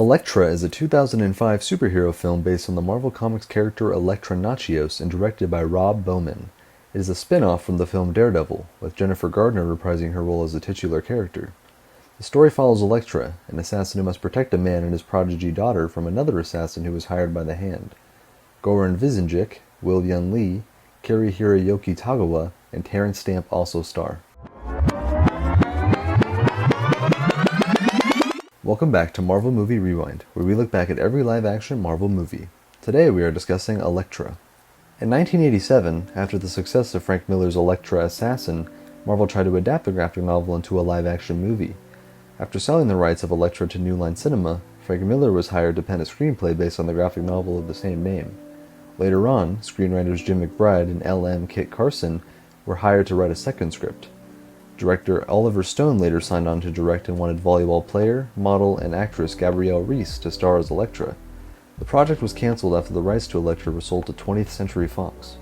Elektra is a 2005 superhero film based on the Marvel Comics character Elektra Natchios and directed by Rob Bowman. It is a spin-off from the film Daredevil, with Jennifer Garner reprising her role as the titular character. The story follows Elektra, an assassin who must protect a man and his prodigy daughter from another assassin who is hired by the Hand. Goran Vizinjic, Will Yun Lee, Kari Hiroyuki Tagawa, and Terrence Stamp also star. Welcome back to Marvel Movie Rewind, where we look back at every live-action Marvel movie. Today we are discussing Elektra. In 1987, after the success of Frank Miller's Elektra Assassin, Marvel tried to adapt the graphic novel into a live-action movie. After selling the rights of Elektra to New Line Cinema, Frank Miller was hired to pen a screenplay based on the graphic novel of the same name. Later on, screenwriters Jim McBride and L.M. Kit Carson were hired to write a second script. Director Oliver Stone later signed on to direct and wanted volleyball player, model, and actress Gabrielle Reese to star as Elektra. The project was cancelled after the rights to Elektra were sold to 20th Century Fox.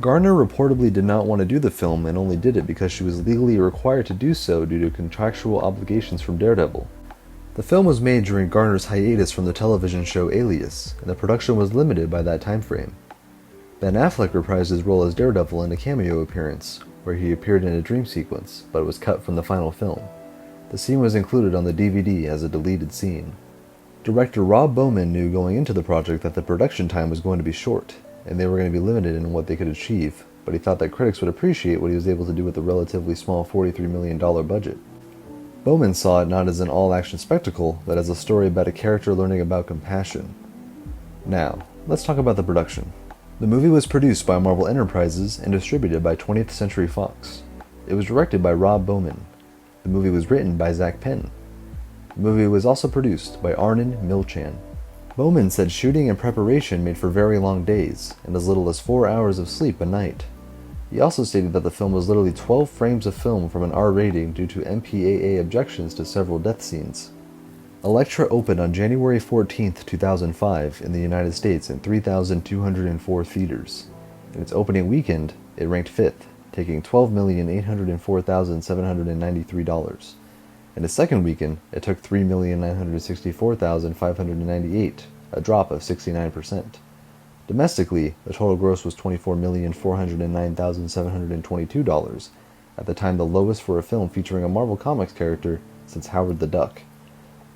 Garner reportedly did not want to do the film and only did it because she was legally required to do so due to contractual obligations from Daredevil. The film was made during Garner's hiatus from the television show Alias, and the production was limited by that time frame. Ben Affleck reprised his role as Daredevil in a cameo appearance, where he appeared in a dream sequence, but it was cut from the final film. The scene was included on the DVD as a deleted scene. Director Rob Bowman knew going into the project that the production time was going to be short, and they were going to be limited in what they could achieve, but he thought that critics would appreciate what he was able to do with a relatively small $43 million budget. Bowman saw it not as an all-action spectacle, but as a story about a character learning about compassion. Now, let's talk about the production. The movie was produced by Marvel Enterprises and distributed by 20th Century Fox. It was directed by Rob Bowman. The movie was written by Zach Penn. The movie was also produced by Arnon Milchan. Bowman said shooting and preparation made for very long days, and as little as 4 hours of sleep a night. He also stated that the film was literally 12 frames of film from an R rating due to MPAA objections to several death scenes. Elektra opened on January 14, 2005 in the United States in 3,204 theaters. In its opening weekend, it ranked 5th, taking $12,804,793. In its second weekend, it took $3,964,598, a drop of 69%. Domestically, the total gross was $24,409,722, at the time the lowest for a film featuring a Marvel Comics character since Howard the Duck.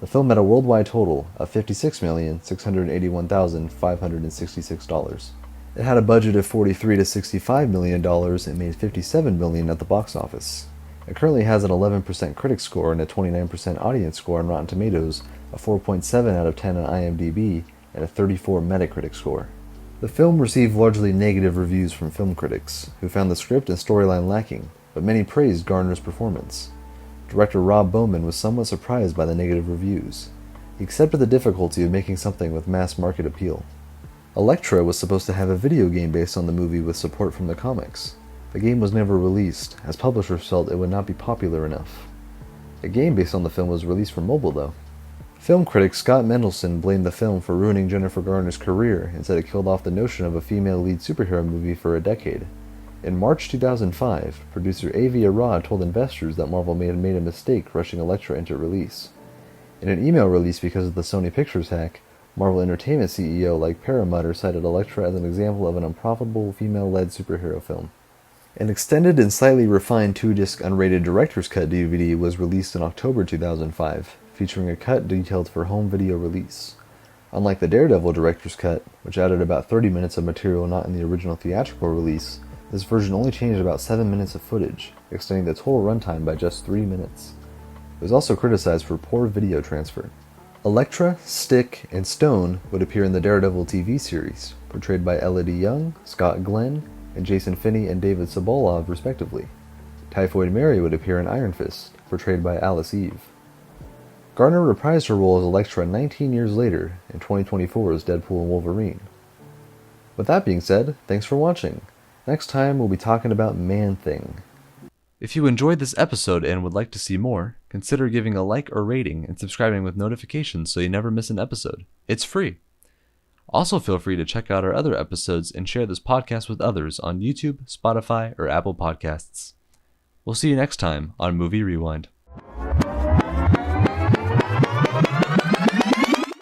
The film had a worldwide total of $56,681,566. It had a budget of $43 to $65 million and made $57 million at the box office. It currently has an 11% critic score and a 29% audience score on Rotten Tomatoes, a 4.7 out of 10 on IMDb, and a 34 Metacritic score. The film received largely negative reviews from film critics, who found the script and storyline lacking, but many praised Garner's performance. Director Rob Bowman was somewhat surprised by the negative reviews. He accepted the difficulty of making something with mass market appeal. Elektra was supposed to have a video game based on the movie with support from the comics. The game was never released, as publishers felt it would not be popular enough. A game based on the film was released for mobile, though. Film critic Scott Mendelsohn blamed the film for ruining Jennifer Garner's career and said it killed off the notion of a female lead superhero movie for a decade. In March 2005, producer Avi Arad told investors that Marvel had made a mistake rushing Elektra into release. In an email release because of the Sony Pictures hack, Marvel Entertainment CEO Like Perlmutter cited Elektra as an example of an unprofitable female-led superhero film. An extended and slightly refined 2-disc unrated director's cut DVD was released in October 2005, featuring a cut detailed for home video release. Unlike the Daredevil director's cut, which added about 30 minutes of material not in the original theatrical release, this version only changed about 7 minutes of footage, extending the total runtime by just 3 minutes. It was also criticized for poor video transfer. Elektra, Stick, and Stone would appear in the Daredevil TV series, portrayed by Elodie Young, Scott Glenn, and Jason Finney and David Sobolov, respectively. Typhoid Mary would appear in Iron Fist, portrayed by Alice Eve. Garner reprised her role as Elektra 19 years later in 2024's Deadpool and Wolverine. With that being said, thanks for watching. Next time, we'll be talking about Man-Thing. If you enjoyed this episode and would like to see more, consider giving a like or rating and subscribing with notifications so you never miss an episode. It's free. Also feel free to check out our other episodes and share this podcast with others on YouTube, Spotify, or Apple Podcasts. We'll see you next time on Movie Rewind.